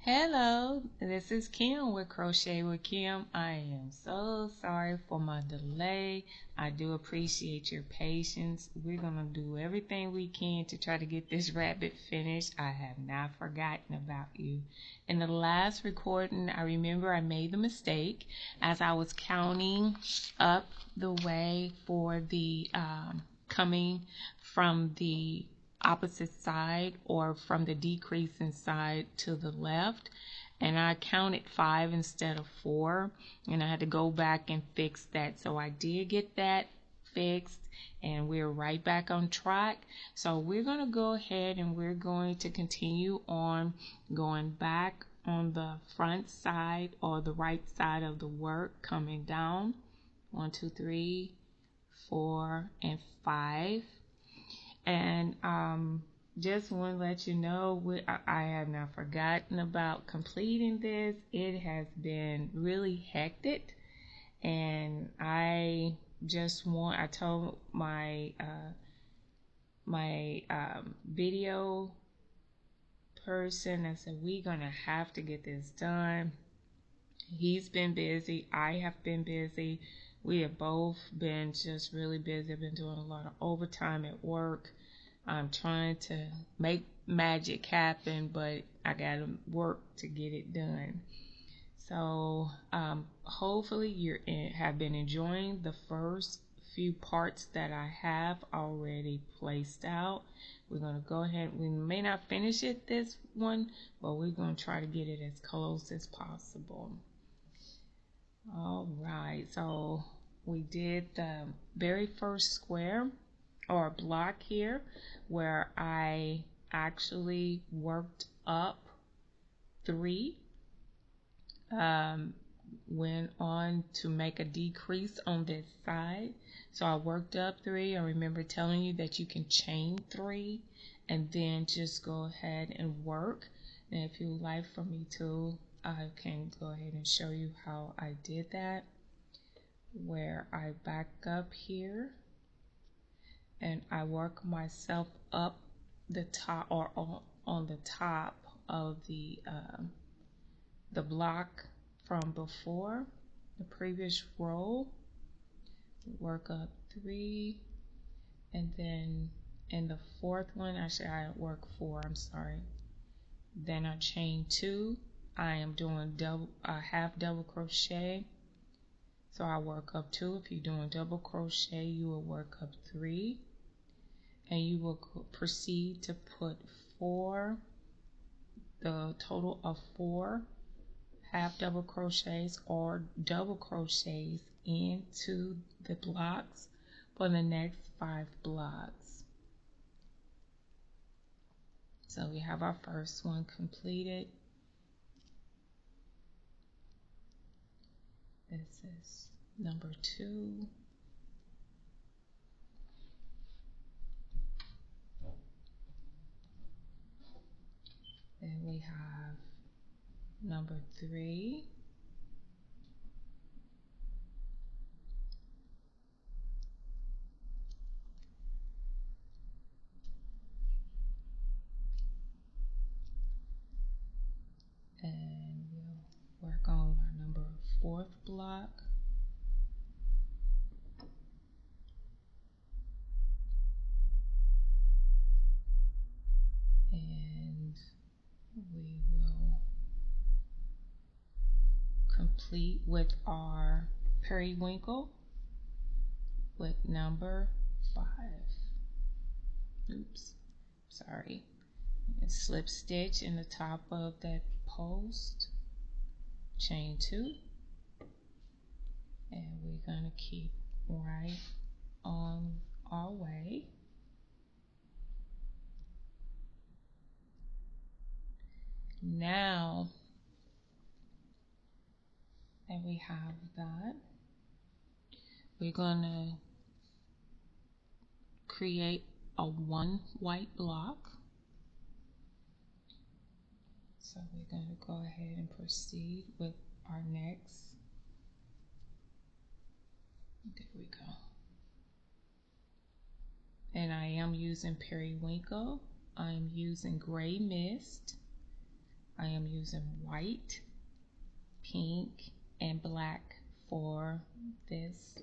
Hello, this is Kim with Crochet with Kim. I am so sorry for my delay. I do appreciate your patience. We're going to do everything we can to try to get this rabbit finished. I have not forgotten about you. In the last recording, I remember I made the mistake as I was counting up the way for the coming from the opposite side or from the decreasing side to the left, and I counted 5 instead of 4, and I had to go back and fix that. So I did get that fixed, and we're right back on track. So we're going to go ahead and we're going to continue on going back on the front side or the right side of the work, coming down 1 2 3 4 and 5. And just want to let you know, I have not forgotten about completing this. It has been really hectic, and I told my video person, I said, we're gonna have to get this done. He's been busy, I have been busy. We have both been just really busy. I've been doing a lot of overtime at work. I'm trying to make magic happen, but I got to work to get it done. So hopefully you have been enjoying the first few parts that I have already placed out. We're going to go ahead. We may not finish it this one, but we're going to try to get it as close as possible. All right, so we did the very first square or block here where I actually worked up 3, went on to make a decrease on this side. So I worked up 3. I remember telling you that you can chain 3 and then just go ahead and work. And if you would like for me to, I can go ahead and show you how I did that, where I back up here and I work myself up the top or on the top of the block from before, the previous row, work up 3, and then in the 4th one, actually I work 4, I'm sorry, then I chain 2. I am doing half double crochet, so I work up 2. If you're doing double crochet, you will work up 3, and you will proceed to put 4, the total of 4 half double crochets or double crochets into the blocks for the next 5 blocks. So we have our first one completed. This is number 2. Then we have number 3. And we'll work on our number 4th block. And we will complete with our periwinkle with number 5. Oops, sorry. And slip stitch in the top of that post, chain 2, and we're going to keep right on our way. Now that we have that, we're going to create a 1 white block. So we're going to go ahead and proceed with our next. There we go. And I am using periwinkle. I'm using gray mist. I am using white, pink, and black for this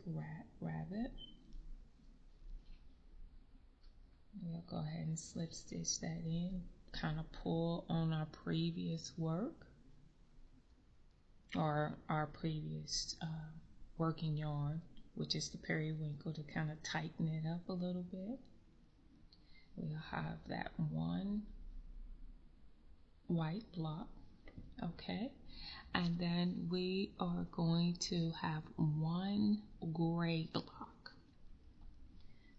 rabbit. We'll go ahead and slip stitch that in, kind of pull on our previous work or our previous working yarn, which is the periwinkle, to kind of tighten it up a little bit. We'll have that one white block, okay, and then we are going to have one gray block.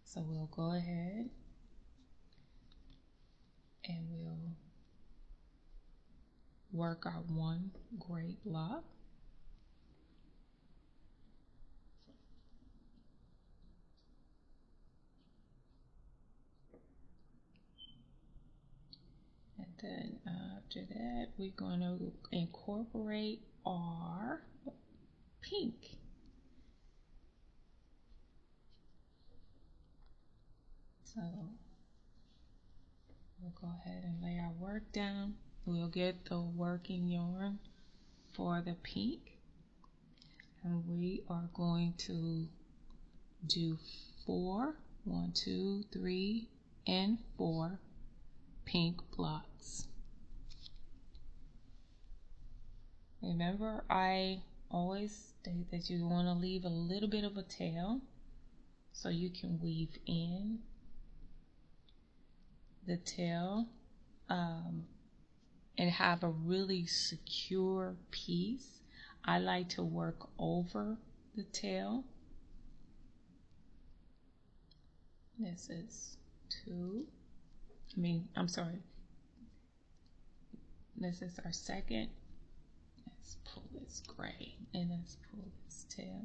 So we'll go ahead and we'll work our one gray block. And then after that, we're going to incorporate our pink. So we'll go ahead and lay our work down. We'll get the working yarn for the pink, and we are going to do 4, 1, 2, 3, and 4 pink blocks. Remember, I always state that you want to leave a little bit of a tail so you can weave in the tail and have a really secure piece. I like to work over the tail. This is 2. This is our second. Let's pull this gray and let's pull this tail.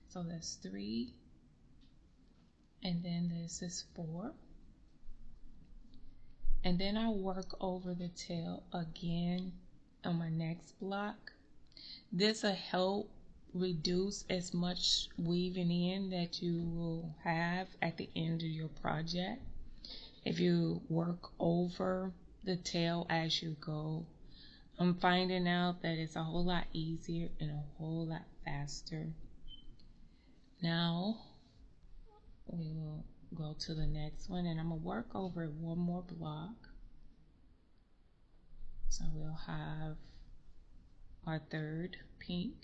So that's 3. And then this is 4. And then I'll work over the tail again on my next block. This will help reduce as much weaving in that you will have at the end of your project if you work over the tail as you go. I'm finding out that it's a whole lot easier and a whole lot faster. Now we will go to the next one, and I'm going to work over one more block. So we'll have our third pink.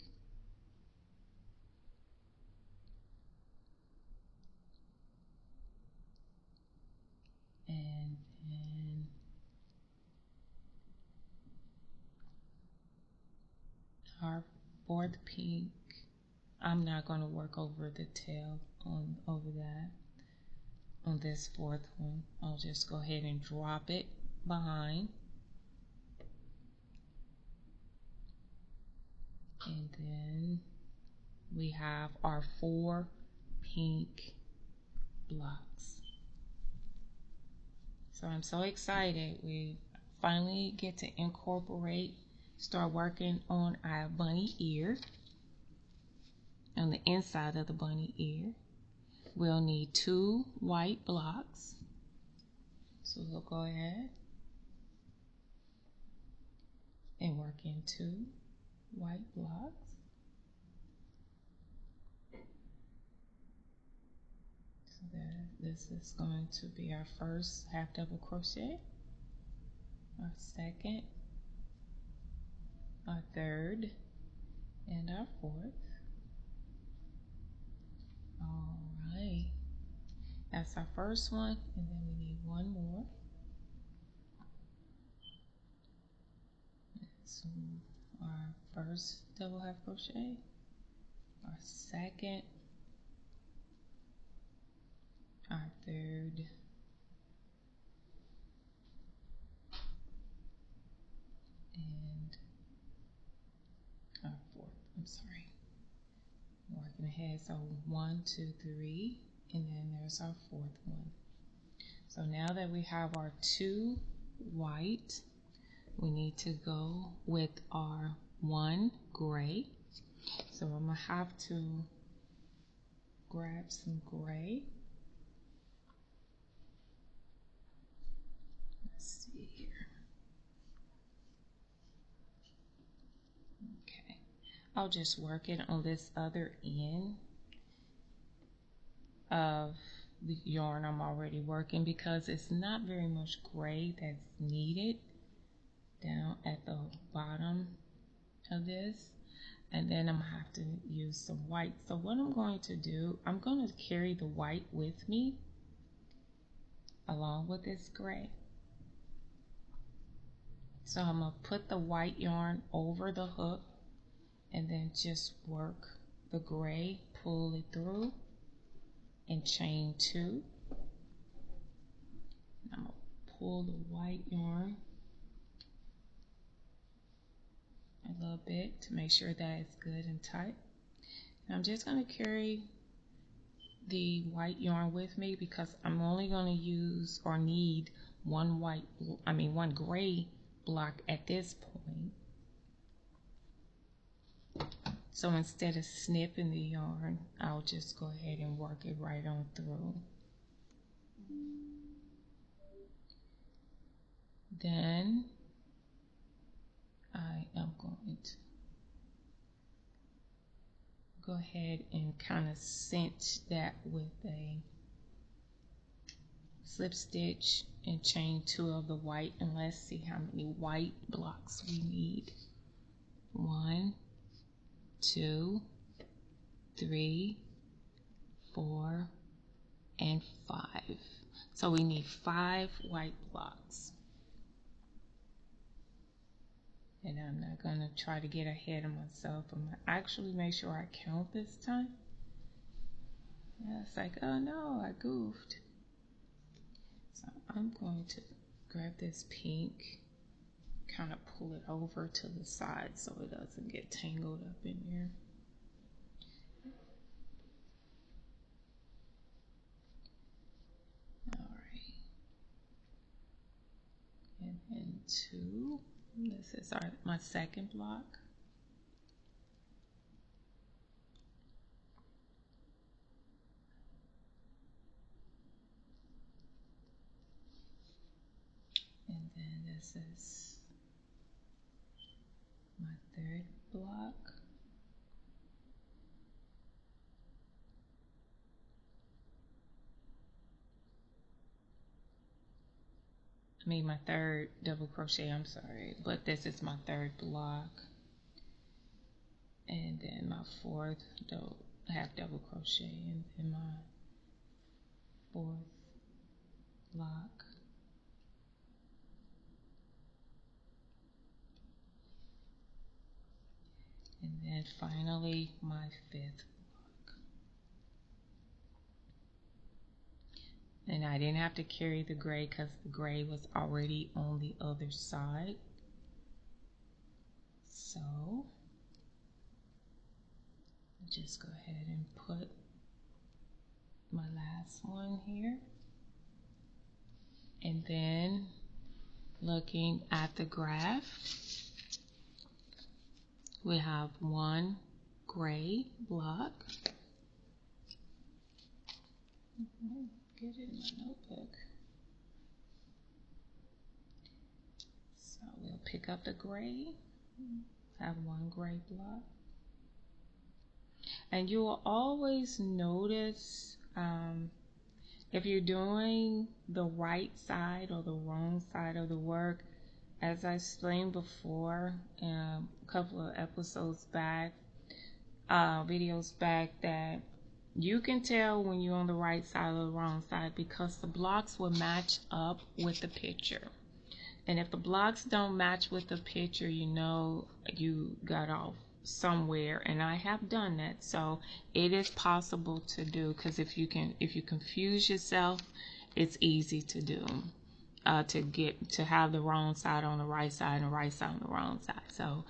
And then our fourth pink. I'm not going to work over the tail over that on this fourth one. I'll just go ahead and drop it behind. And then we have our 4 pink blocks. So I'm so excited. We finally get to start working on our bunny ear, on the inside of the bunny ear. We'll need 2 white blocks. So we'll go ahead and work in 2 white blocks. So this is going to be our first half double crochet, our second, our third, and our fourth. All right, that's our first one, and then we need one more. So our first double half crochet, our second, our third, and our fourth. I'm sorry, I'm working ahead. So 1, 2, 3, and then there's our fourth one. So now that we have our 2 white, we need to go with our 1 gray. So I'm gonna have to grab some gray. Let's see here. I'll just work it on this other end of the yarn I'm already working, because it's not very much gray that's needed down at the bottom of this. And then I'm gonna have to use some white. So what I'm going to do, I'm going to carry the white with me along with this gray. So I'm gonna put the white yarn over the hook and then just work the gray, pull it through and chain 2. I'm gonna pull the white yarn a little bit to make sure that it's good and tight. And I'm just going to carry the white yarn with me because I'm only going to use or need one gray block at this point. So instead of snipping the yarn, I'll just go ahead and work it right on through. Then I am going to go ahead and kind of cinch that with a slip stitch and chain 2 of the white, and let's see how many white blocks we need. 1, 2, 3, 4, and 5. So we need 5 white blocks. And I'm not going to try to get ahead of myself. I'm going to actually make sure I count this time. Yeah, it's like, oh no, I goofed. So I'm going to grab this pink, kind of pull it over to the side so it doesn't get tangled up in there. Alright. And then 2. This is my second block. And then this is my third block. My third double crochet, I'm sorry, but this is my third block. And then my fourth half double crochet, and then my fourth block. And then finally my fifth block. And I didn't have to carry the gray because the gray was already on the other side. So I'll just go ahead and put my last one here. And then looking at the graph, we have one gray block. Get it in my notebook. So we'll pick up the gray, have one gray block. And you will always notice if you're doing the right side or the wrong side of the work. As I explained before, a couple of episodes back, videos back, that you can tell when you're on the right side or the wrong side because the blocks will match up with the picture. And if the blocks don't match with the picture, you know you got off somewhere, and I have done that. So it is possible to do, because if you confuse yourself, it's easy to do. To have the wrong side on the right side and the right side on the wrong side. So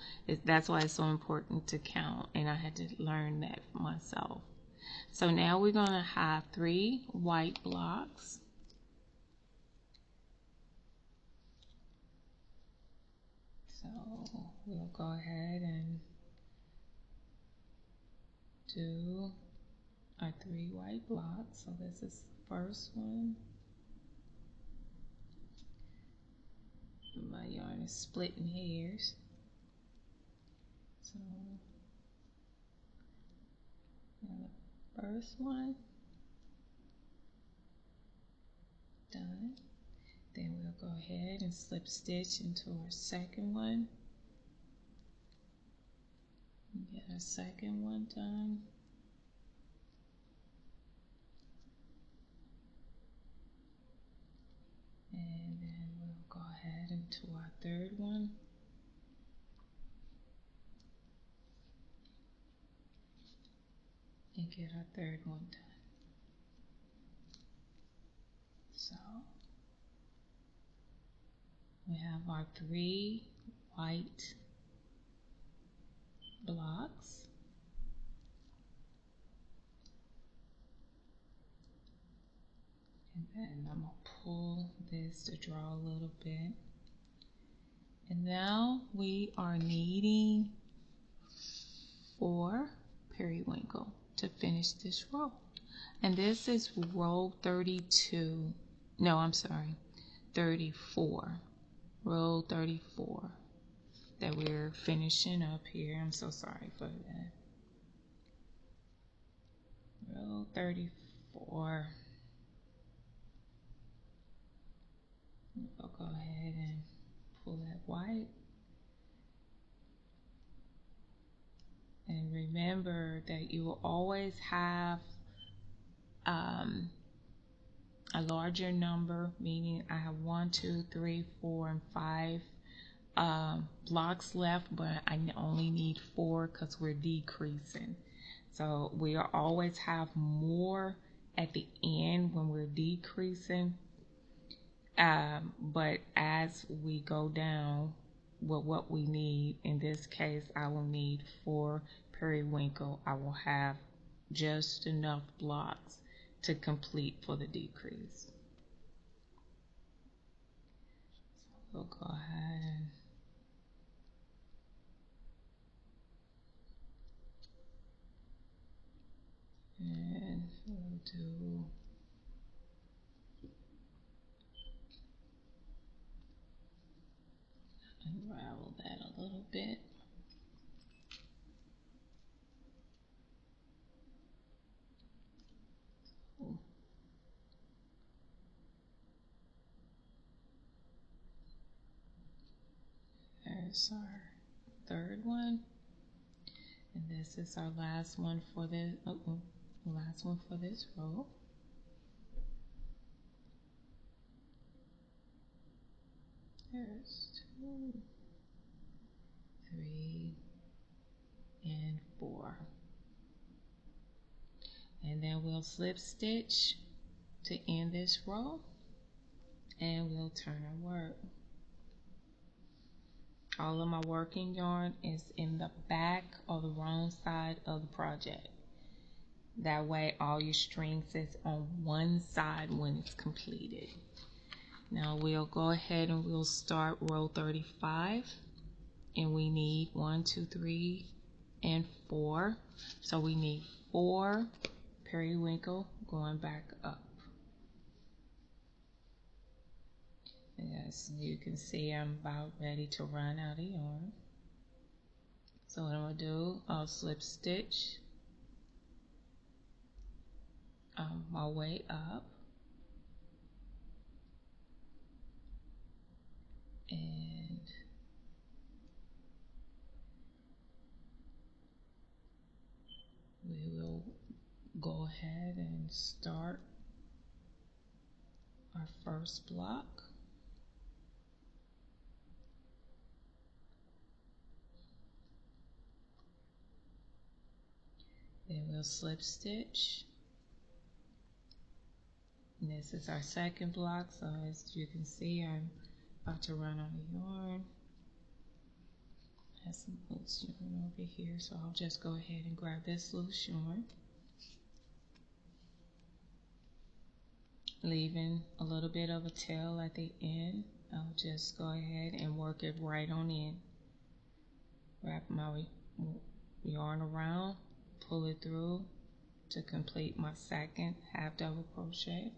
that's why it's so important to count, and I had to learn that for myself. So now we're going to have 3 white blocks. So we'll go ahead and do our 3 white blocks. So this is the first one. My yarn is splitting hairs. So first one. Done. Then we'll go ahead and slip stitch into our second one. Get our second one done. And then we'll go ahead into our third one. And get our third one done. So we have our 3 white blocks. And then I'm going to pull this to draw a little bit. And now we are needing 4 periwinkle to finish this row. And this is row 32. No, I'm sorry, 34. Row 34 that we're finishing up here. I'm so sorry for that. Row 34. I'll go ahead and pull that white. And remember that you will always have a larger number, meaning I have 1, 2, 3, 4, and 5 blocks left, but I only need 4 because we're decreasing. So we'll always have more at the end when we're decreasing. But as we go down with what we need, in this case, I will need 4 periwinkle. I will have just enough blocks to complete for the decrease. So we'll go ahead and we'll do unravel that a little bit. There's our third one, and this is our last one for this. Last one for this row. There's 2, 3, and 4. And then we'll slip stitch to end this row, and we'll turn our work. All of my working yarn is in the back or the wrong side of the project. That way all your strings is on one side when it's completed. Now we'll go ahead and we'll start row 35, and we need 1, 2, 3, and 4. So we need 4 periwinkle going back up. As you can see, I'm about ready to run out of yarn. So what I'm going to do, I'll slip stitch my way up, and we will go ahead and start our first block. Then we'll slip stitch. And this is our second block, so as you can see, I'm about to run out of yarn. I have some loose yarn over here, so I'll just go ahead and grab this loose yarn, leaving a little bit of a tail at the end. I'll just go ahead and work it right on in. Wrap my yarn around, pull it through to complete my second half double crochet.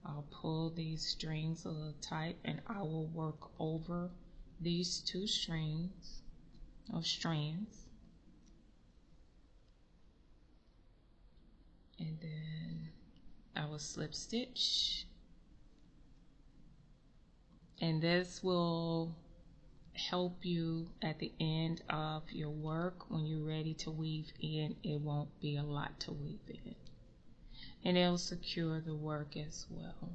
I'll pull these strings a little tight, and I will work over these 2 strings or strands. and then I will slip stitch, and this will help you at the end of your work when you're ready to weave in. It won't be a lot to weave in, and it'll secure the work as well.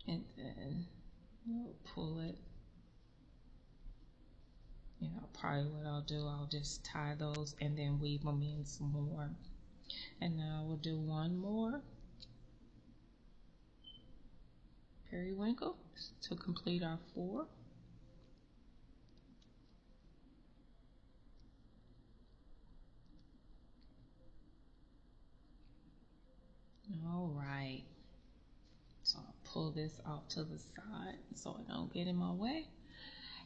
And then we'll pull it. You know, probably what I'll do, I'll just tie those and then weave them in some more. And now we'll do one more periwinkle to complete our 4. All right, so I'll pull this off to the side so it don't get in my way.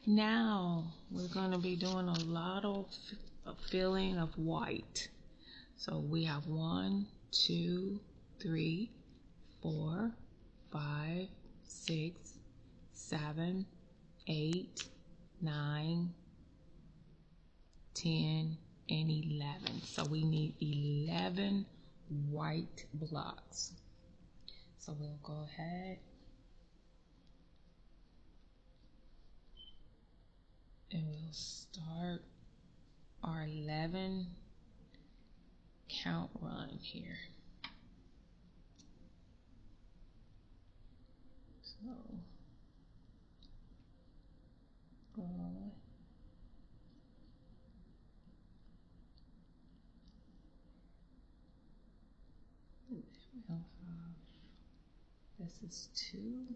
Now we're going to be doing a lot of filling of white. So we have 1, 2, 3, 4, 5, 6, 7, 8, 9, 10, and 11. So we need 11 white blocks. So we'll go ahead and we'll start our 11 count run here. So go we'll have, this is 2.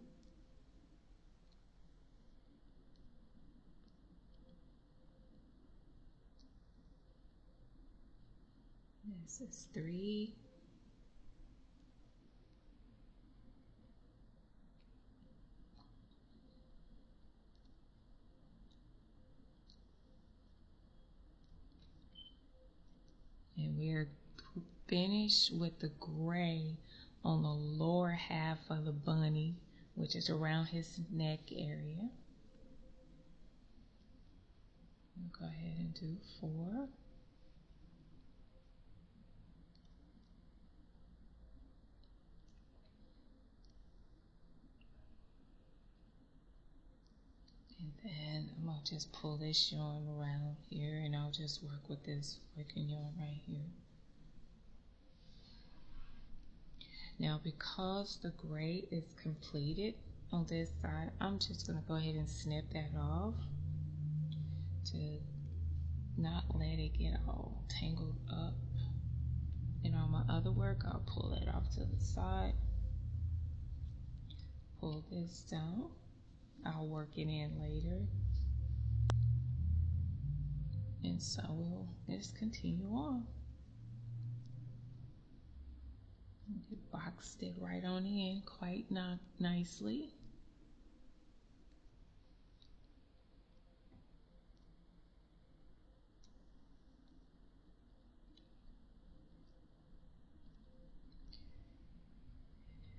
This is 3. And we're finished with the gray on the lower half of the bunny, which is around his neck area. We'll go ahead and do 4. And then I'm going to just pull this yarn around here, and I'll just work with this working yarn right here. Now, because the gray is completed on this side, I'm just going to go ahead and snip that off to not let it get all tangled up. And on my other work, I'll pull it off to the side, pull this down. I'll work it in later. And so we'll just continue on. It boxed it right on in quite nicely.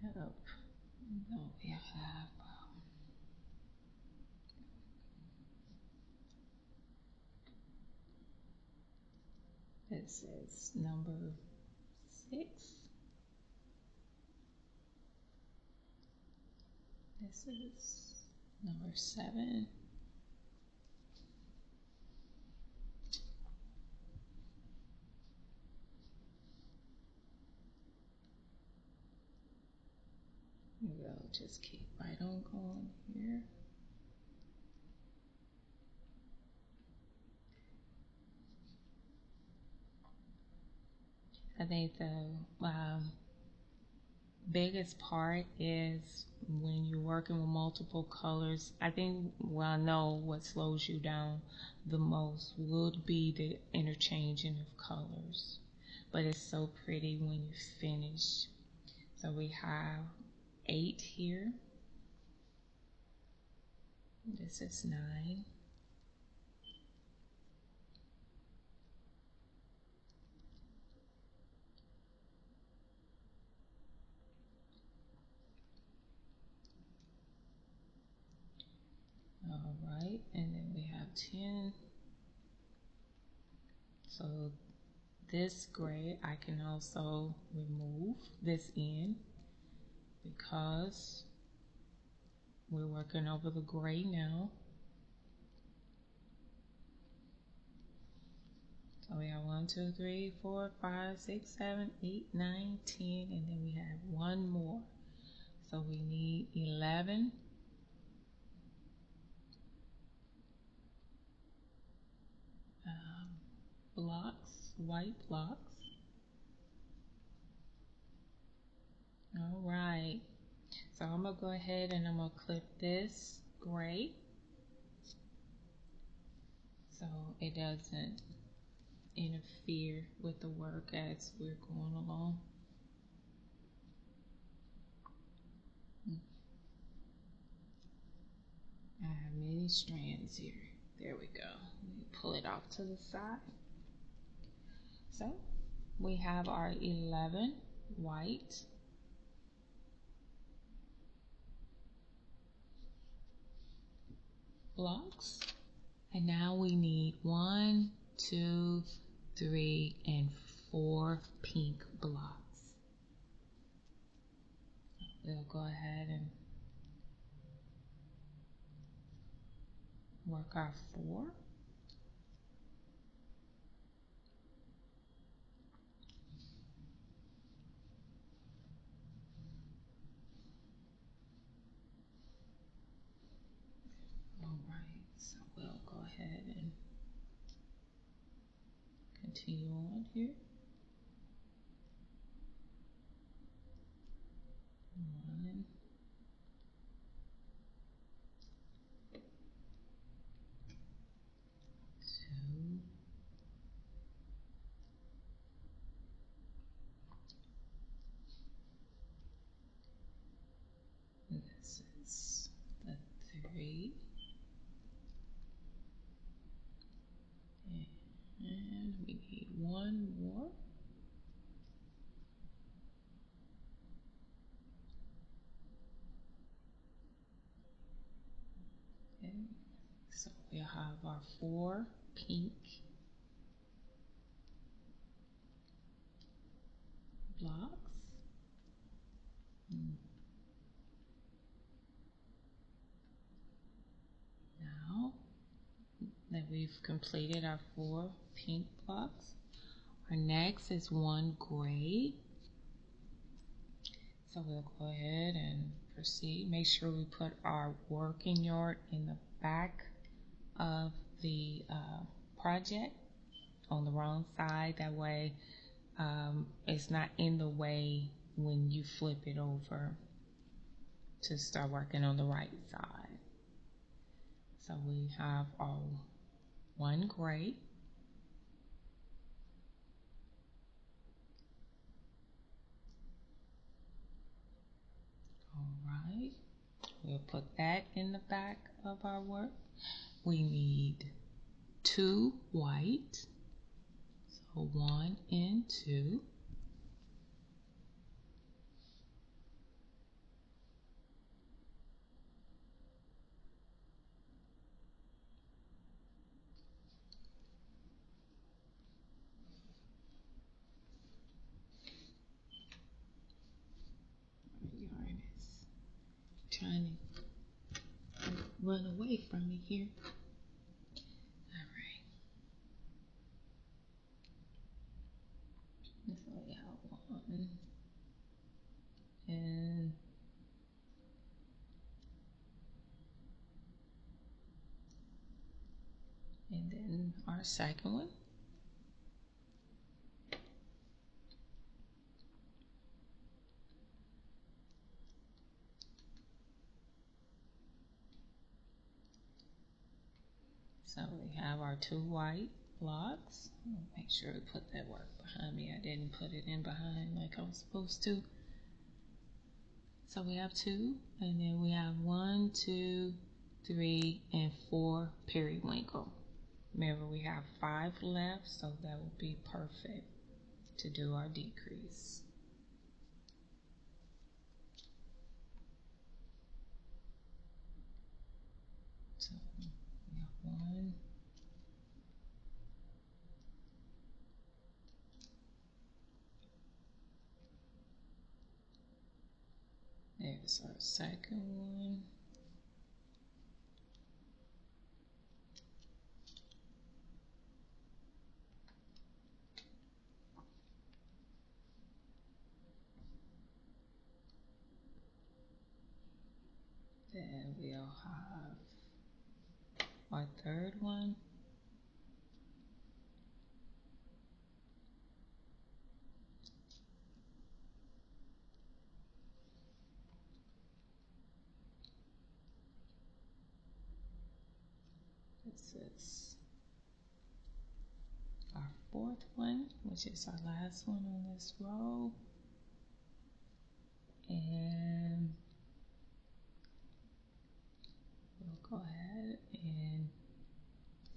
Yep. Now we have this is number 6. This is number 7. We'll just keep right on going here. I think the biggest part is when you're working with multiple colors. I think, well, I know what slows you down the most would be the interchanging of colors. But it's so pretty when you finish. So we have 8 here. This is 9. All right, and then we have 10. So this gray I can also remove this end because we're working over the gray now. So we have 1, 2, 3, 4, 5, 6, 7, 8, 9, 10, and then we have one more. So we need 11 blocks, white blocks. All right. So I'm gonna go ahead and I'm gonna clip this gray so it doesn't interfere with the work as we're going along. I have many strands here. There we go. Let me pull it off to the side. So we have our 11 white blocks, and now we need 1, 2, 3, and 4 pink blocks. We'll go ahead and work our 4. All right, so we'll go ahead and continue on here. 1, 2, this is the 3, and we need one more. Okay, so we'll have our 4 pink blocks. Now that we've completed our 4 pink blocks, our next is 1 gray. So we'll go ahead and proceed. Make sure we put our working yard in the back of the project on the wrong side. That way it's not in the way when you flip it over to start working on the right side. So we have our 1 gray. All right, we'll put that in the back of our work. We need 2 white, so 1 and 2. Yarn is trying to run away from me here. Alright. So we have 1 and then our second one. So we have our 2 white blocks. Make sure we put that work behind me. I didn't put it in behind like I was supposed to. So we have 2, and then we have 1, 2, 3, and 4 periwinkle. Remember, we have 5 left, so that will be perfect to do our decrease. So we have 1, Here's our second one. Then we'll have our third one. This is our fourth one, which is our last one on this row. And we'll go ahead and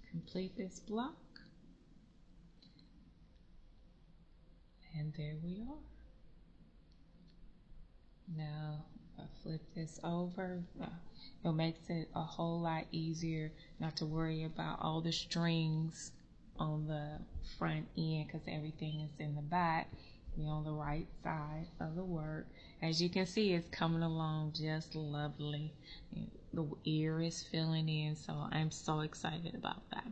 complete this block. And there we are. Now, if I flip this over, it makes it a whole lot easier not to worry about all the strings on the front end because everything is in the back. We're on the right side of the work. As you can see, it's coming along just lovely. The ear is filling in, so I'm so excited about that.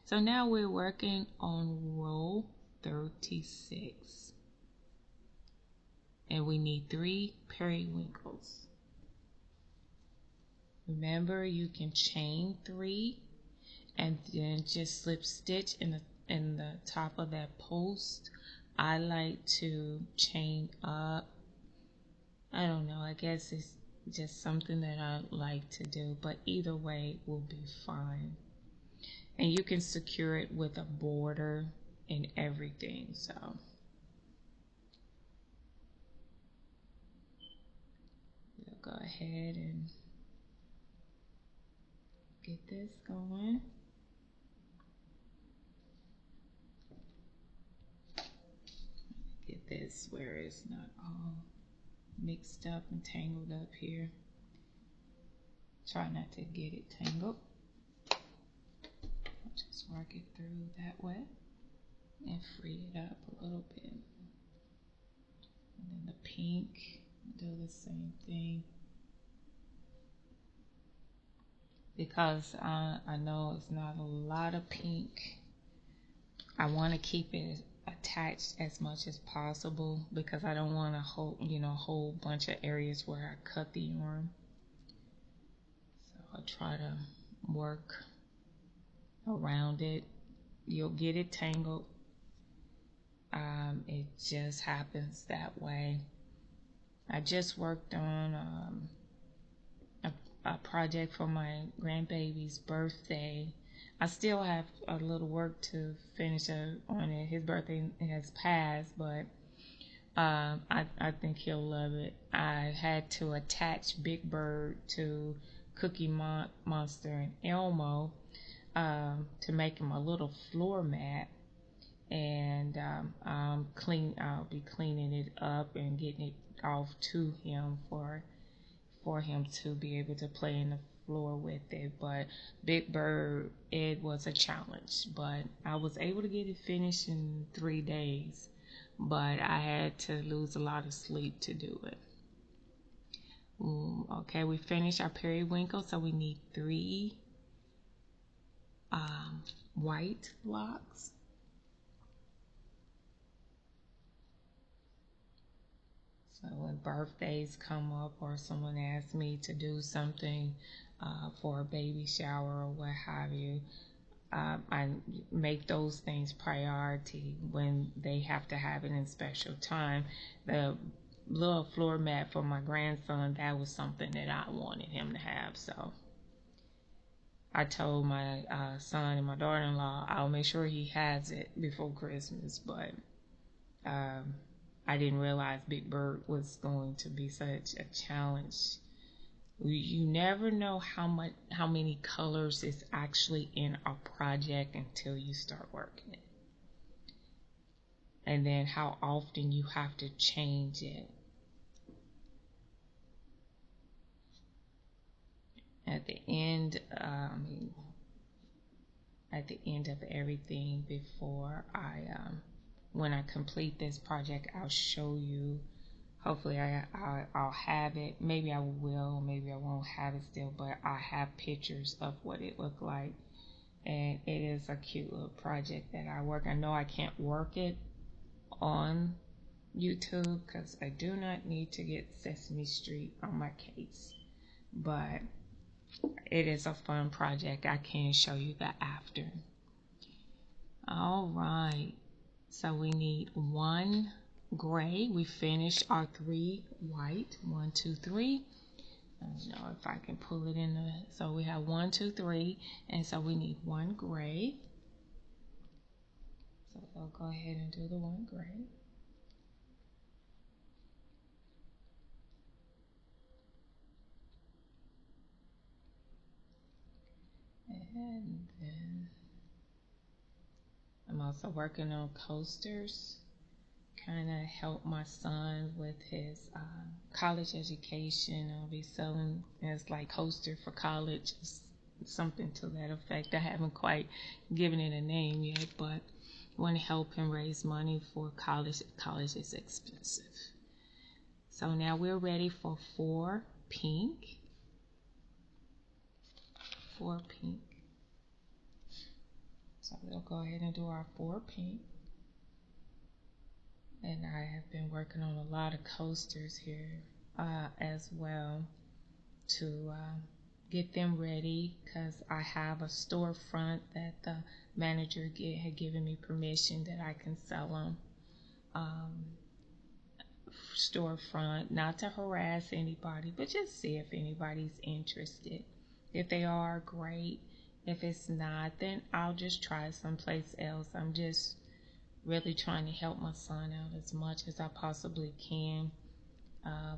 So now we're working on row 36. And we need 3 periwinkles. Remember, you can chain 3 and then just slip stitch in the top of that post. I like to chain up. I don't know, I guess it's just something that I like to do, but either way will be fine. And you can secure it with a border and everything, so. We'll go ahead and get this going. Get this where it's not all mixed up and tangled up here. Try not to get it tangled. I'll just work it through that way and free it up a little bit. And then the pink, do the same thing. Because I know it's not a lot of pink, I want to keep it attached as much as possible because I don't want a whole bunch of areas where I cut the yarn. So I'll try to work around it. You'll get it tangled. It just happens that way. I just worked on a project for my grandbaby's birthday. I still have a little work to finish on it. His birthday has passed, but I think he'll love it. I had to attach Big Bird to Cookie Monster and Elmo to make him a little floor mat, and I'll be cleaning it up and getting it off to him for him to be able to play in the floor with it. But Big Bird, it was a challenge, but I was able to get it finished in 3 days, but I had to lose a lot of sleep to do it. Okay, we finished our periwinkle, so we need 3 white blocks. So when birthdays come up or someone asks me to do something for a baby shower or what have you, I make those things priority when they have to have it in special time. The little floor mat for my grandson, that was something that I wanted him to have. So I told my son and my daughter-in-law I'll make sure he has it before Christmas, but I didn't realize Big Bird was going to be such a challenge. You never know how many colors is actually in a project until you start working it. And then how often you have to change it. At the end, of everything, before when I complete this project, I'll show you Hopefully I'll have it. Maybe I will, maybe I won't have it still, but I have pictures of what it looked like. And it is a cute little project that I work. I know I can't work it on YouTube because I do not need to get Sesame Street on my case. But it is a fun project. I can show you the after. All right. So we need one gray. We finished our 3 white. 1, 2, 3. I don't know if I can pull it in the. So we have 1, 2, 3, and so we need 1 gray. So we'll go ahead and do the 1 gray. And then I'm also working on coasters. Kind of help my son with his college education. I'll be selling as like coaster for college, something to that effect. I haven't quite given it a name yet, but want to help him raise money for college. College is expensive. So now we're ready for 4 pink. 4 pink. So we'll go ahead and do our 4 pink. And I have been working on a lot of coasters here as well to get them ready, because I have a storefront that the manager had given me permission that I can sell them. Storefront, not to harass anybody, but just see if anybody's interested. If they are, great. If it's not, then I'll just try someplace else. I'm just really trying to help my son out as much as I possibly can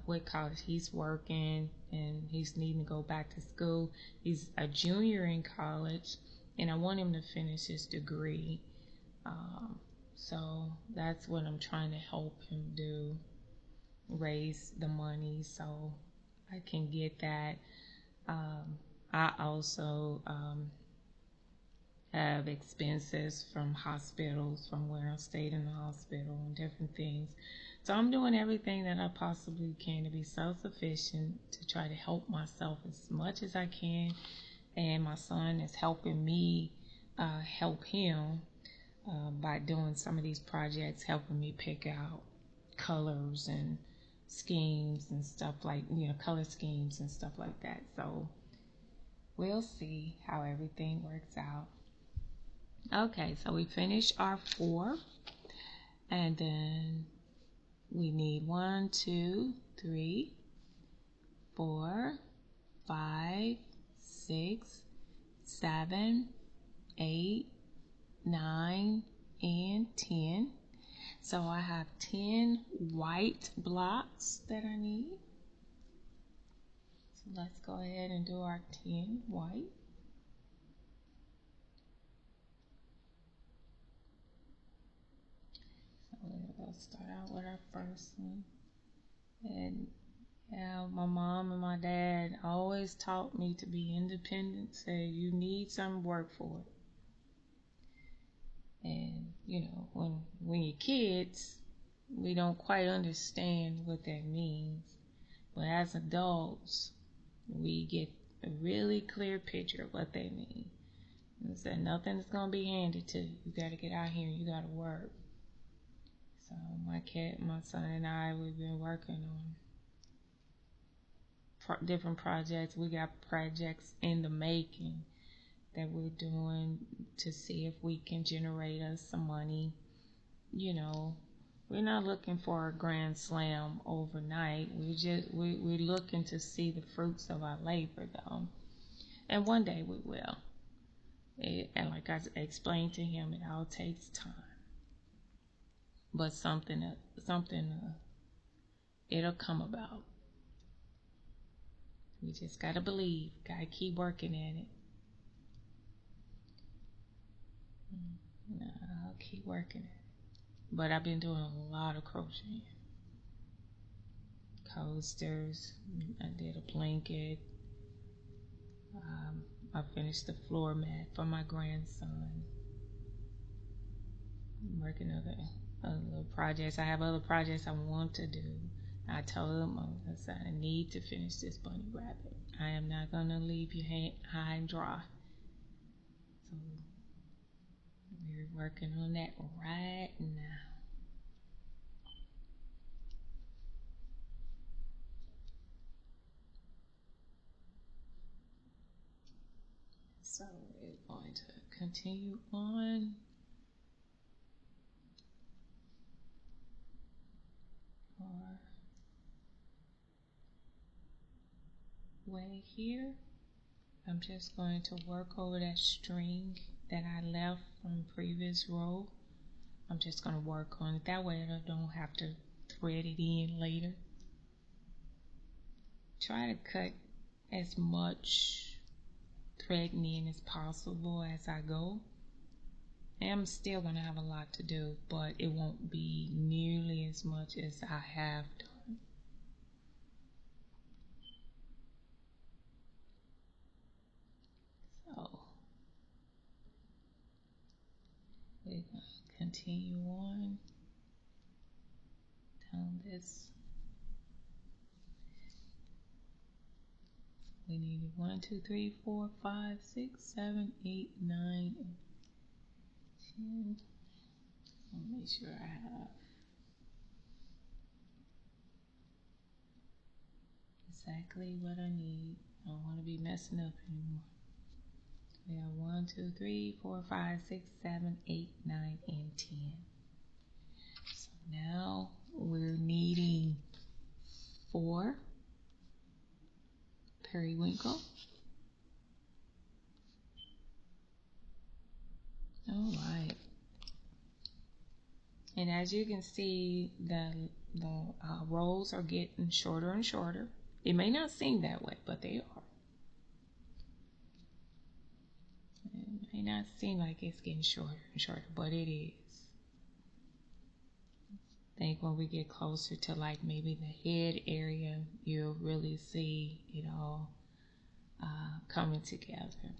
with college. He's working and he's needing to go back to school. He's a junior in college, and I want him to finish his degree. So that's what I'm trying to help him do, raise the money so I can get that. I also have expenses from hospitals, from where I stayed in the hospital and different things. So I'm doing everything that I possibly can to be self-sufficient, to try to help myself as much as I can. And my son is helping me help him by doing some of these projects, helping me pick out colors and schemes and stuff like, color schemes and stuff like that. So we'll see how everything works out. Okay, so we finished our 4, and then we need 1, 2, 3, 4, 5, 6, 7, 8, 9, and 10. So I have 10 white blocks that I need. So let's go ahead and do our 10 white. We'll start out with our first one. And my mom and my dad always taught me to be independent. Say you need something, work for it. And when you're kids, we don't quite understand what that means. But as adults, we get a really clear picture of what they mean. And said nothing is gonna be handed to you. You gotta get out here and you gotta work. So my son and I, we've been working on different projects. We got projects in the making that we're doing to see if we can generate us some money. We're not looking for a grand slam overnight. We're looking to see the fruits of our labor, though, and one day we will. And like I explained to him, it all takes time. But something it'll come about. We just gotta believe, gotta keep working at it. I'll keep working at it. But I've been doing a lot of crocheting. Coasters, I did a blanket. I finished the floor mat for my grandson. I'm working other little projects. I have other projects I want to do I told him I said I need to finish this bunny rabbit. I am not gonna leave you high and dry. So we're working on that right now. So we're going to continue on our way here. I'm just going to work over that string that I left from previous row. I'm just going to work on it. That way I don't have to thread it in later. Try to cut as much threading in as possible as I go. And I'm still going to have a lot to do, but it won't be nearly as much as I have done. So we're going to continue on down this. We needed 1, 2, 3, 4, 5, 6, 7, 8, 9, 10. I'll make sure I have exactly what I need. I don't want to be messing up anymore. We have 1, 2, 3, 4, 5, 6, 7, 8, 9, and 10. So now we're needing 4 periwinkle. All right. And as you can see, the rows are getting shorter and shorter. It may not seem that way, but they are. It may not seem like it's getting shorter and shorter, but it is. I think when we get closer to like maybe the head area, you'll really see it all coming together.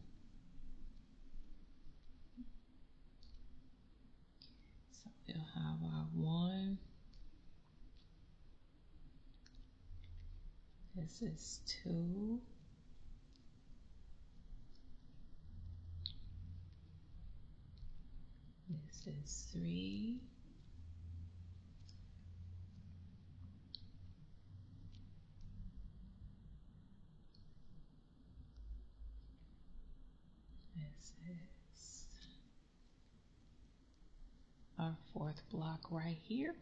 So we'll have our 1. This is 2. This is 3. This is our 4th block right here.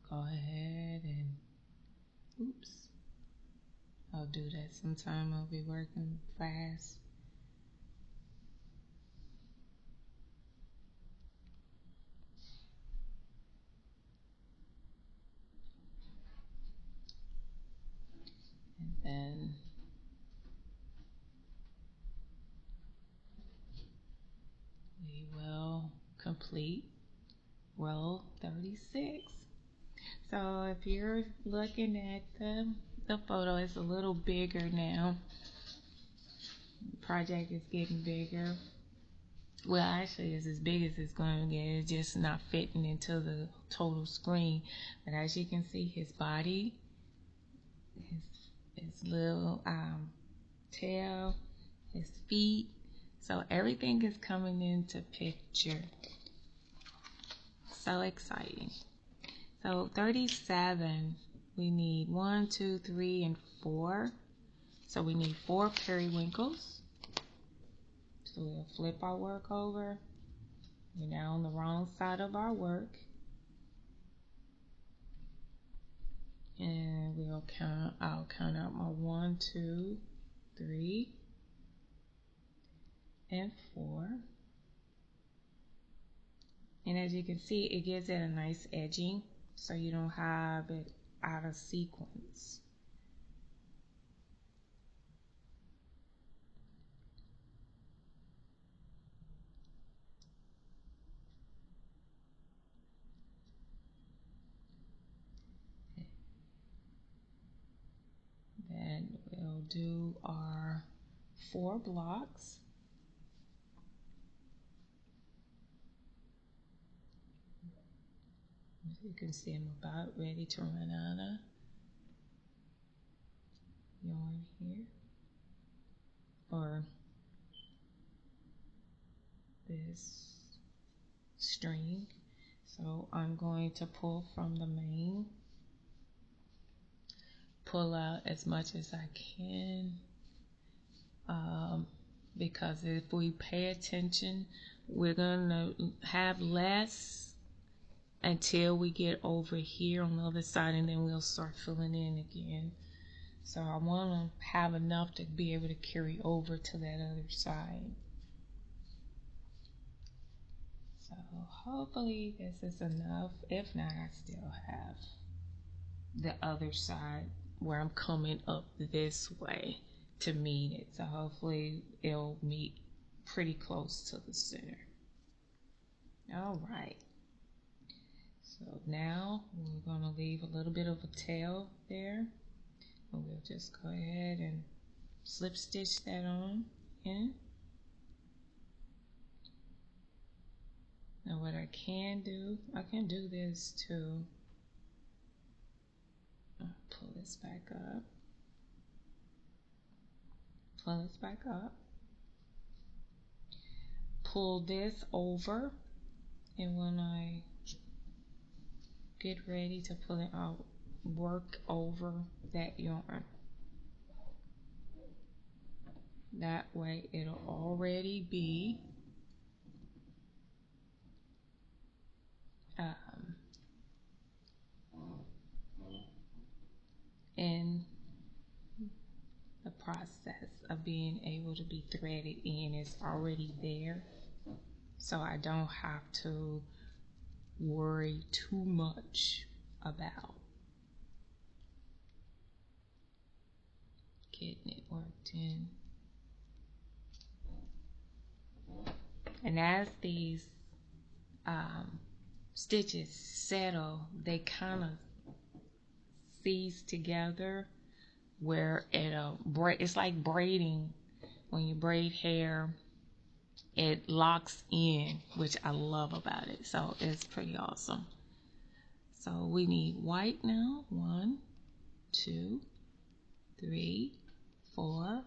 Go ahead and, oops, I'll do that sometime. I'll be working fast. And then we will complete row 36. So if you're looking at the photo, it's a little bigger now. The project is getting bigger. Well, actually, it's as big as it's going to get. It's just not fitting into the total screen. But as you can see, his body, his little tail, his feet. So everything is coming into picture. So exciting. So 37, we need 1, 2, 3, and 4. So we need 4 periwinkles. So we'll flip our work over. We're now on the wrong side of our work. And I'll count out my 1, 2, 3, and 4. And as you can see, it gives it a nice edging, so you don't have it out of sequence. Then we'll do our 4 blocks. As you can see, I'm about ready to run out of yarn here, or this string. So I'm going to pull from the main, pull out as much as I can, because if we pay attention, we're gonna have less until we get over here on the other side, and then we'll start filling in again. So I want to have enough to be able to carry over to that other side. So hopefully this is enough. If not, I still have the other side where I'm coming up this way to meet it. So hopefully it'll meet pretty close to the center. All right. So now we're going to leave a little bit of a tail there. And we'll just go ahead and slip stitch that on in. Now what I can do this too. Pull this back up. Pull this back up. Pull this over, and when I get ready to pull it out, work over that yarn. That way it'll already be in the process of being able to be threaded in. It's already there, so I don't have to worry too much about getting it worked in. And as these stitches settle, they kind of seize together, where it's like braiding. When you braid hair, it locks in, which I love about it. So it's pretty awesome. So we need white now. 1, 2, 3, 4,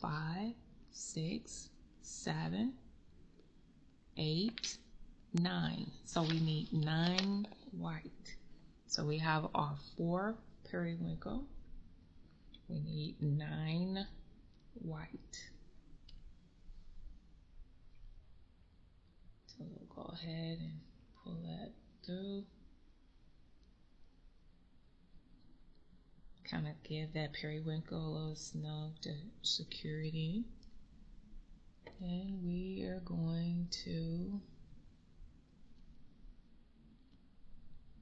5, 6, 7, 8, 9. So we need 9 white. So we have our 4 periwinkle. We need 9 white. So we'll go ahead and pull that through. Kind of give that periwinkle a little snug to secure it in. And we are going to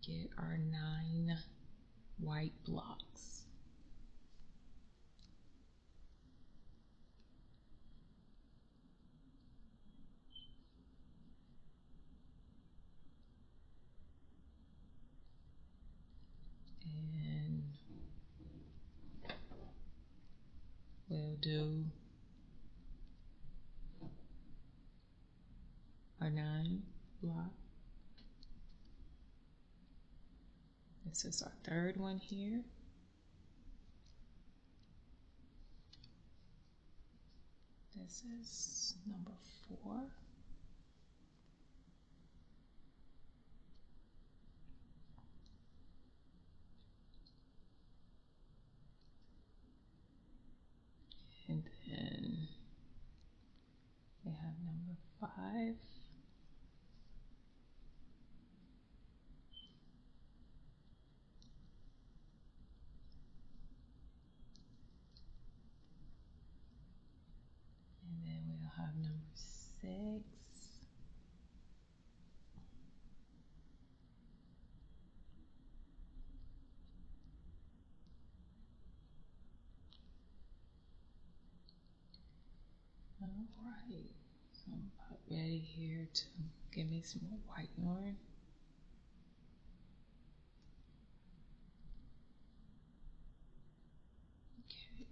get our 9 white blocks. And we'll do our 9 block. This is our 3rd one here. This is number 4. And then we have number 5. And then we'll have number 6. Alright, so I'm about ready here to give me some more white yarn. Okay,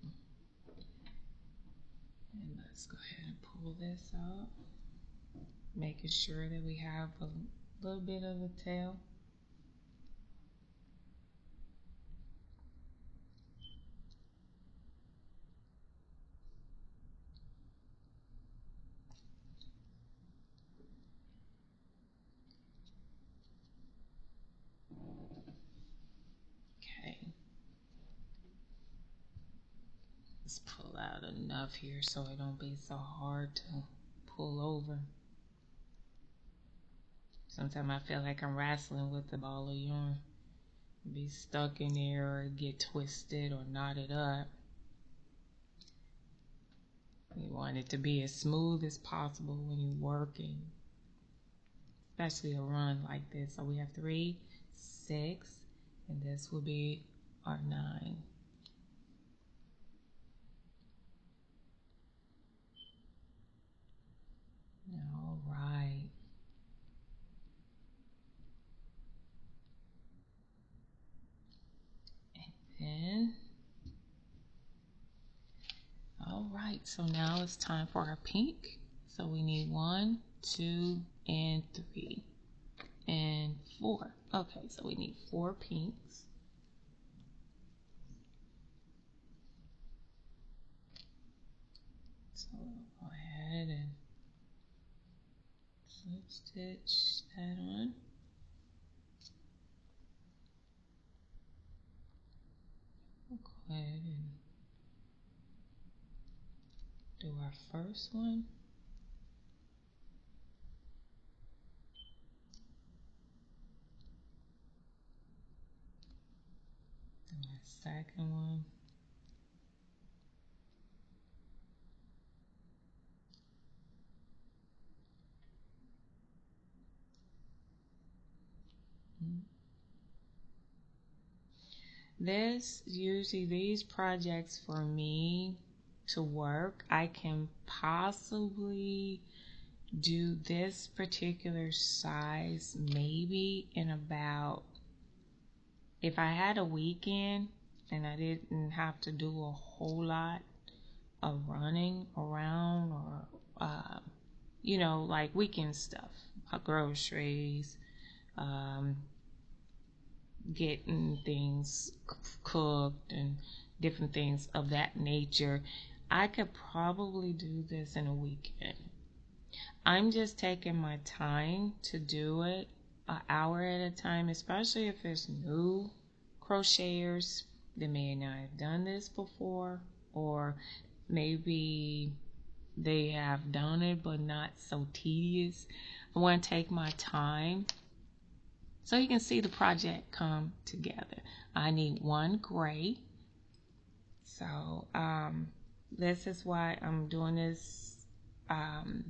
and let's go ahead and pull this out, making sure that we have a little bit of a tail. about enough here so it don't be so hard to pull over. Sometimes I feel like I'm wrestling with the ball of yarn. Be stuck in there or get twisted or knotted up. You want it to be as smooth as possible when you're working, especially a run like this. So we have 3, 6, and this will be our 9. All right. And then, all right, so now it's time for our pink. So we need 1, 2, and 3, and 4. Okay, so we need 4 pinks. So go ahead and slip stitch that on. We'll go ahead and do our first one. Do our second one. These projects for me to work, I can possibly do this particular size maybe in about, if I had a weekend and I didn't have to do a whole lot of running around or like weekend stuff, groceries, getting things cooked and different things of that nature, I could probably do this in a weekend. I'm just taking my time to do it, an hour at a time, especially if it's new crocheters that may not have done this before, or maybe they have done it but not so tedious. I want to take my time so you can see the project come together. I need 1 gray. So this is why I'm doing this an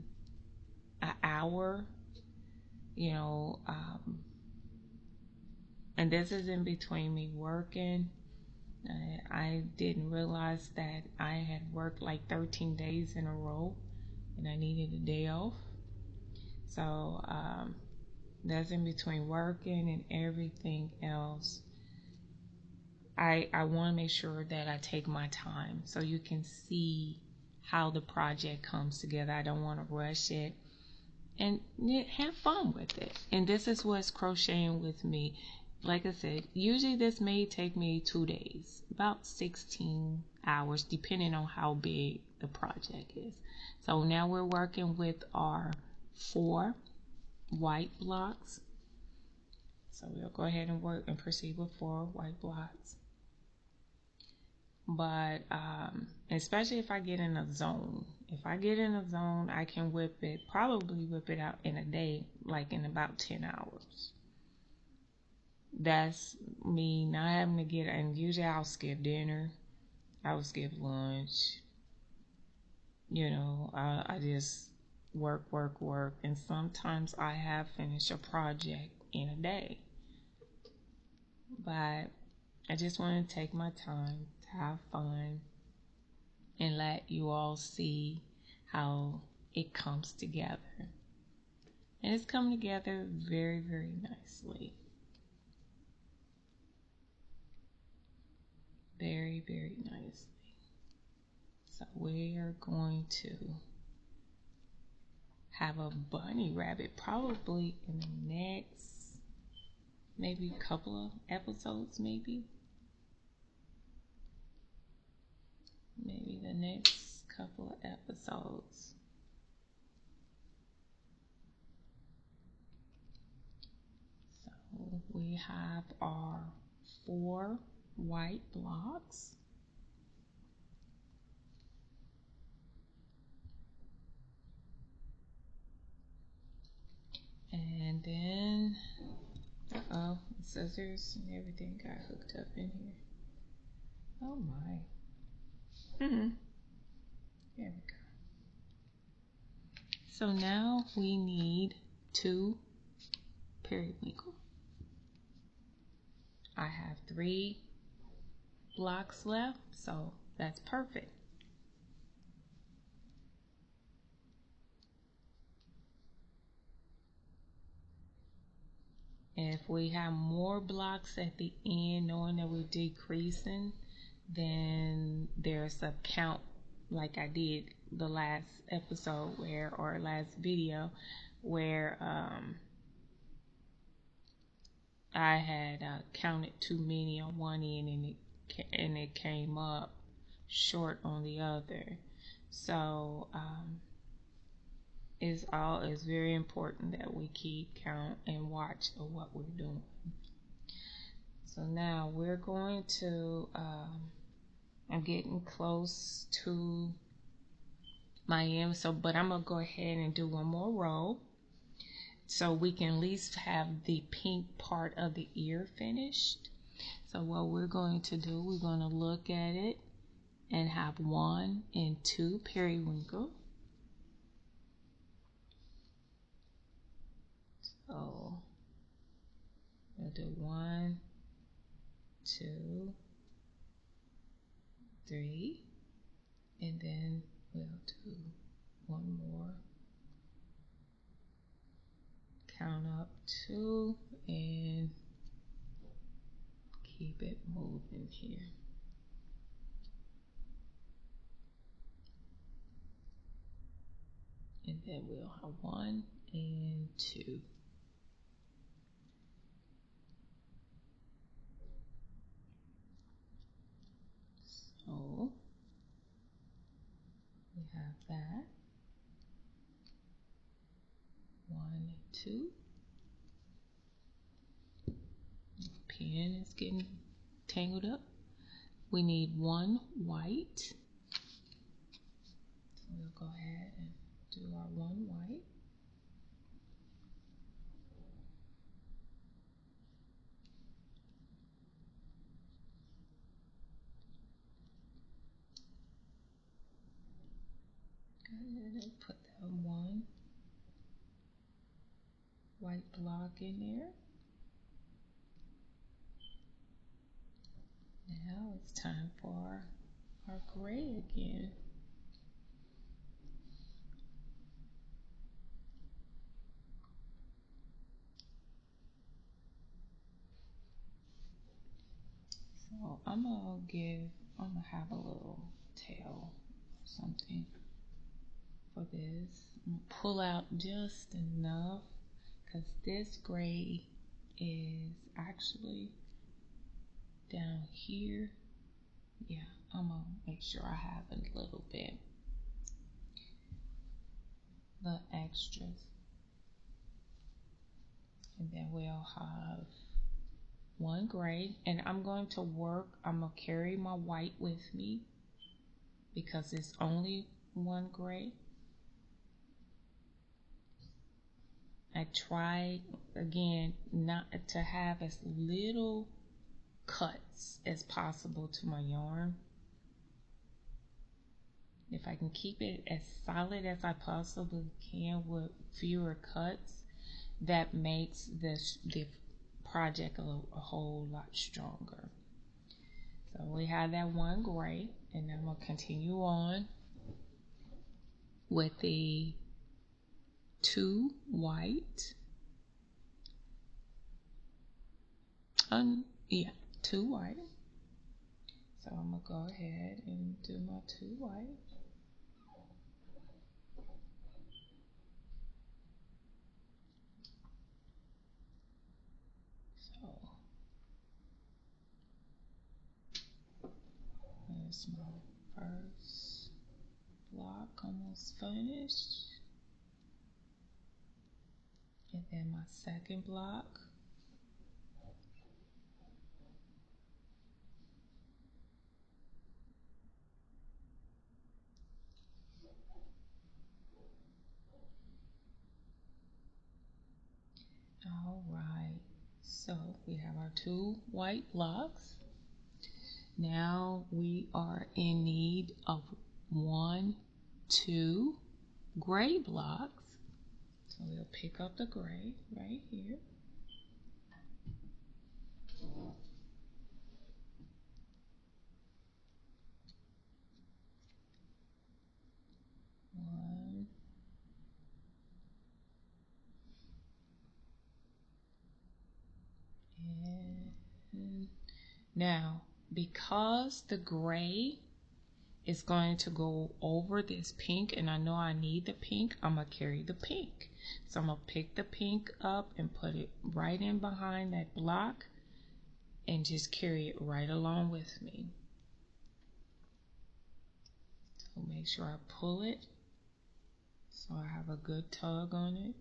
hour, and this is in between me working. I didn't realize that I had worked like 13 days in a row and I needed a day off. So that's in between working and everything else. I want to make sure that I take my time so you can see how the project comes together. I don't want to rush it, and have fun with it. And this is what's crocheting with me. Like I said, usually this may take me 2 days, about 16 hours, depending on how big the project is. So now we're working with our 4 white blocks. So we'll go ahead and work and proceed with 4 white blocks. But especially if I get in a zone. If I get in a zone, I can probably whip it out in a day, like in about 10 hours. That's me not having to and usually I'll skip dinner. I will skip lunch. I just work, and sometimes I have finished a project in a day. But I just want to take my time to have fun and let you all see how it comes together. And it's coming together very, very nicely. Very, very nicely. So we are going to have a bunny rabbit probably in the next maybe couple of episodes, maybe the next couple of episodes. So we have our 4 white blocks. scissors and everything got hooked up in here. Oh my. There we go. So now we need 2 periwinkle. I have 3 blocks left, so that's perfect. If we have more blocks at the end, knowing that we're decreasing, then there's a count like I did the last episode or last video where I had counted too many on one end and it came up short on the other. So it's very important that we keep count and watch of what we're doing. So now we're going to I'm getting close to my end, but I'm gonna go ahead and do one more row so we can at least have the pink part of the ear finished. So what we're going to do, we're going to look at it and have 1 and 2 periwinkle. So we'll do 1, 2, 3, and then we'll do one more. Count up 2 and keep it moving here. And then we'll have 1 and 2. So we have that. 1 and 2. Pen is getting tangled up. We need 1 white. So we'll go ahead and do our 1 white. Go ahead and put that 1 white block in there. Now it's time for our gray again. So I'm gonna have a little tail or something for this. I'm gonna pull out just enough because this gray is actually down here. Yeah, I'm gonna make sure I have a little bit, the extras, and then we'll have 1 gray, and I'm going to carry my white with me because it's only 1 gray. I tried again not to have as little cuts as possible to my yarn. If I can keep it as solid as I possibly can with fewer cuts, that makes the project a whole lot stronger. So we have that 1 gray, and I'm going to continue on with the 2 white. 2 white. So I'm going to go ahead and do my 2 white. So there's my first block almost finished. And then my second block. All right, so So we have our 2 white blocks. Now we are in need of 1, 2 gray blocks. So we'll pick up the gray right here. One. And now, because the gray is going to go over this pink, and I know I need the pink, I'm going to carry the pink. So I'm going to pick the pink up and put it right in behind that block and just carry it right along with me. So make sure I pull it so I have a good tug on it.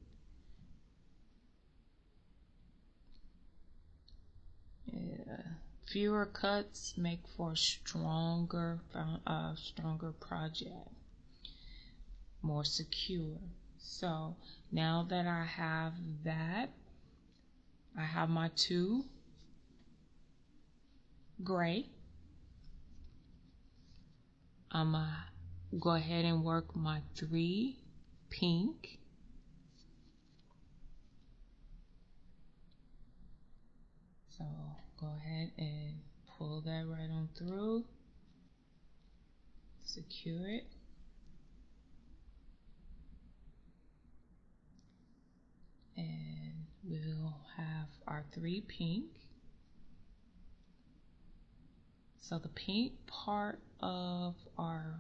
Yeah. Fewer cuts make for a stronger project, more secure. So now that I have that, I have my 2 gray. I'm going to go ahead and work my 3 pink. So go ahead and pull that right on through, secure it. And we'll have our 3 pink. So the pink part of our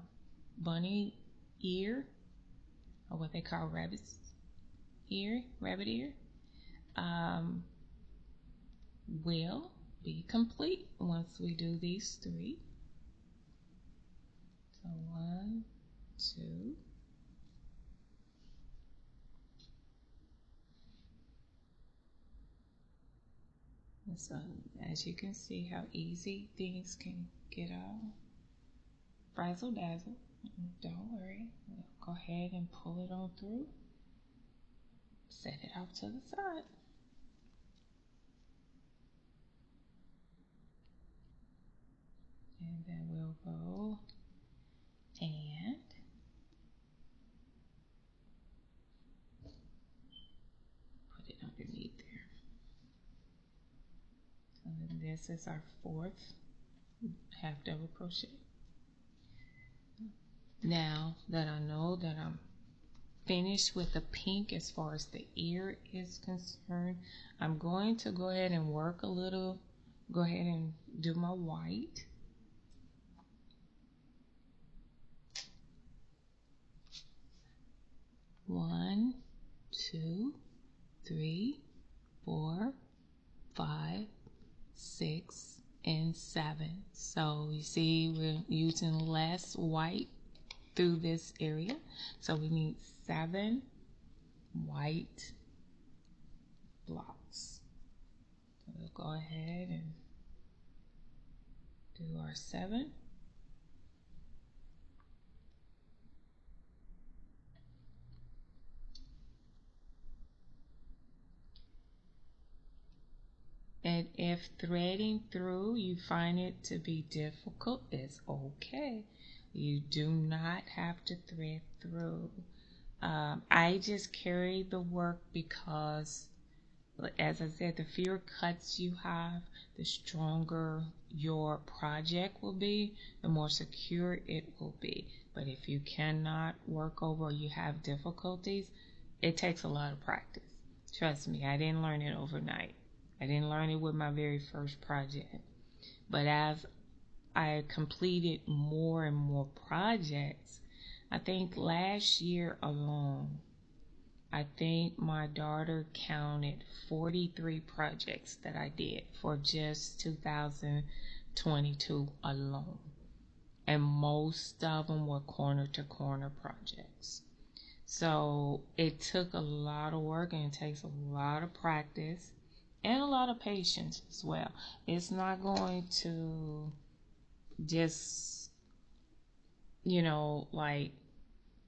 bunny ear, or what they call rabbit ear, will be complete once we do these 3. So 1, 2. So as you can see how easy things can get all frazzle dazzle. Don't worry, we'll go ahead and pull it on through, set it off to the side. And then we'll go and put it underneath there. So then this is our 4th half double crochet. Now that I know that I'm finished with the pink as far as the ear is concerned, I'm going to go ahead and work a little, go ahead and do my white. One, 2, 3, 4, 5, 6, and 7. So you see we're using less white through this area. So we need 7 white blocks. So we'll go ahead and do our 7. And if threading through you find it to be difficult, it's okay. You do not have to thread through. I just carry the work because, as I said, the fewer cuts you have, the stronger your project will be, the more secure it will be. But if you cannot work over or you have difficulties, it takes a lot of practice. Trust me, I didn't learn it overnight. I didn't learn it with my very first project. But as I completed more and more projects, I think last year alone, I think my daughter counted 43 projects that I did for just 2022 alone. And most of them were corner to corner projects. So it took a lot of work and it takes a lot of practice and a lot of patience as well. It's not going to just, like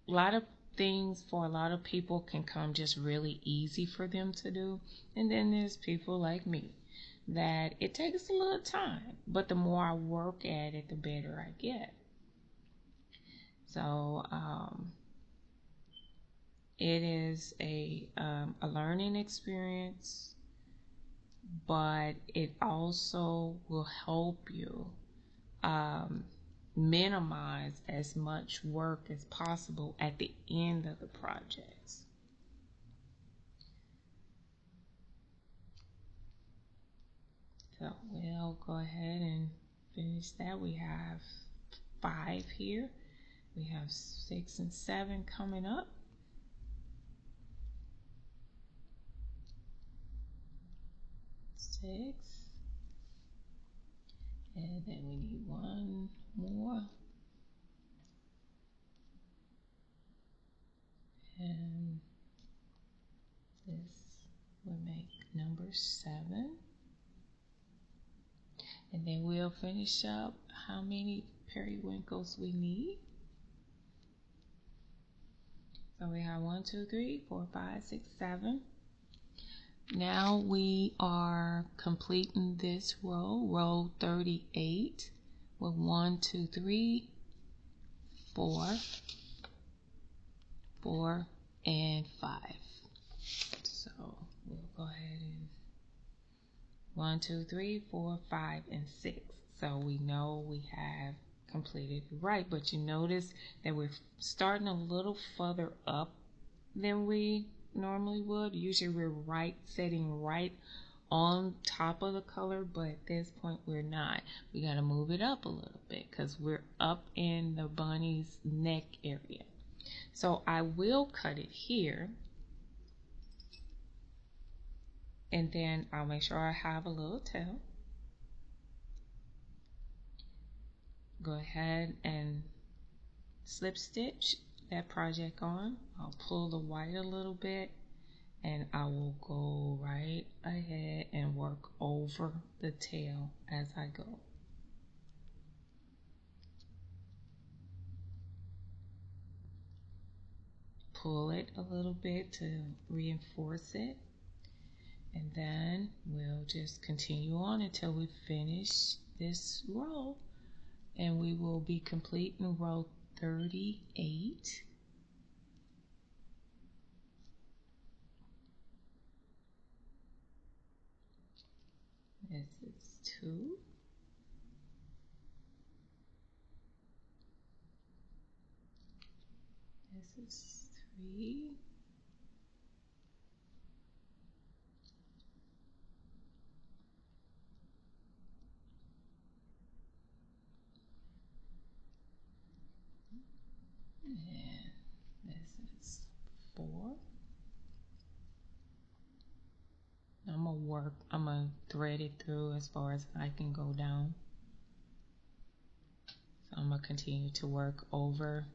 a lot of things for a lot of people can come just really easy for them to do. And then there's people like me that it takes a little time, but the more I work at it, the better I get. So it is a learning experience, but it also will help you minimize as much work as possible at the end of the projects. So we'll go ahead and finish that. We have 5 here. We have 6 and 7 coming up. Six. And then we need one more. And this will make number 7. And then we'll finish up how many periwinkles we need. So we have 1, 2, 3, 4, 5, 6, 7. Now we are completing this row 38, with 1, 2, 3, 4, 4, and 5. So we'll go ahead and 1, 2, 3, 4, 5, and 6. So we know we have completed right, but you notice that we're starting a little further up than we normally would. Usually we're setting right on top of the color, but at this point we're not. We got to move it up a little bit because we're up in the bunny's neck area. So I will cut it here, and then I'll make sure I have a little tail. Go ahead and slip stitch that project on. I'll pull the white a little bit, and I will go right ahead and work over the tail as I go. Pull it a little bit to reinforce it, and then we'll just continue on until we finish this row, and we will be complete in row 38. This is 2. This is 3. And this is 4. I'm gonna thread it through as far as I can go down. So I'm gonna continue to work over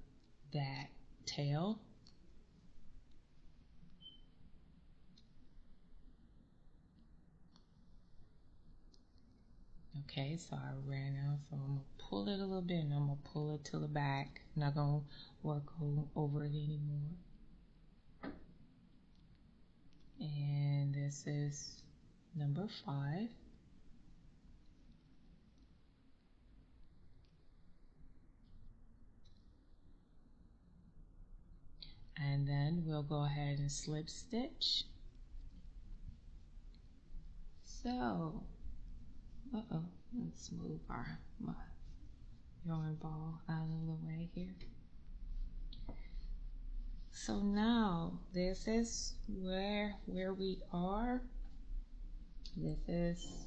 that tail. Okay, so I ran out, so I'm gonna pull it a little bit, and I'm gonna pull it to the back. I'm not gonna work over it anymore. And this is number 5. And then we'll go ahead and slip stitch. So, let's move my yarn ball out of the way here. So now this is where we are. This is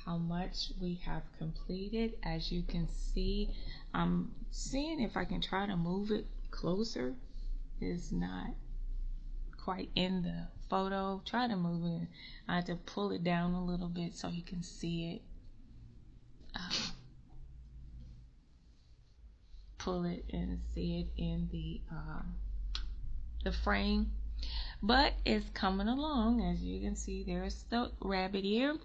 how much we have completed. As you can see, I'm seeing if I can try to move it closer. It's not quite in the photo. Try to move it. I have to pull it down a little bit so you can see it. Pull it and see it in the frame, but it's coming along. As you can see, there's the rabbit ear.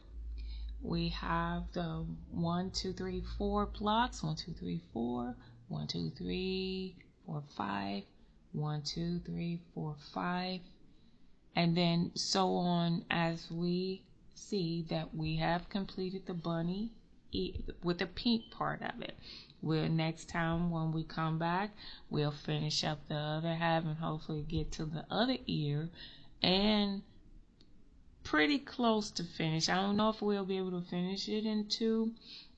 We have the 1, 2, 3, 4 blocks. 1, 2, 3, 4. 1, 2, 3, 4, 5. 1, 2, 3, 4, 5. And then so on as we see that we have completed the bunny with the pink part of it. Next time when we come back, we'll finish up the other half and hopefully get to the other ear, and pretty close to finish. I don't know if we'll be able to finish it in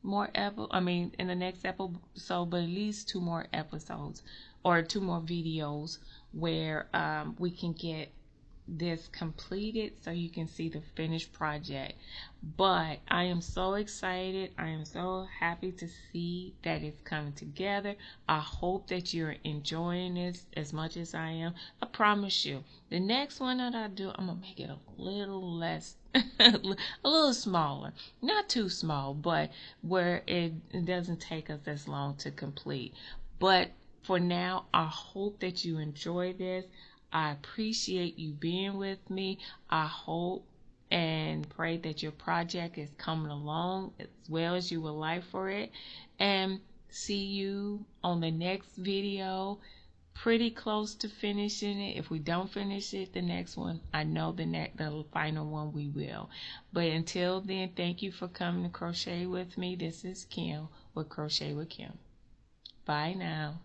in the next episode, but at least 2 more episodes or 2 more videos where we can get this completed so you can see the finished project. But I am so excited. I am so happy to see that it's coming together. I hope that you're enjoying this as much as I am. I promise you, the next one that I do, I'm gonna make it a little less a little smaller, not too small, but where it doesn't take us as long to complete. But for now, I hope that you enjoy this. I appreciate you being with me. I hope and pray that your project is coming along as well as you would like for it. And see you on the next video. Pretty close to finishing it. If we don't finish it, the next one, I know the final one we will. But until then, thank you for coming to crochet with me. This is Kim with Crochet with Kim. Bye now.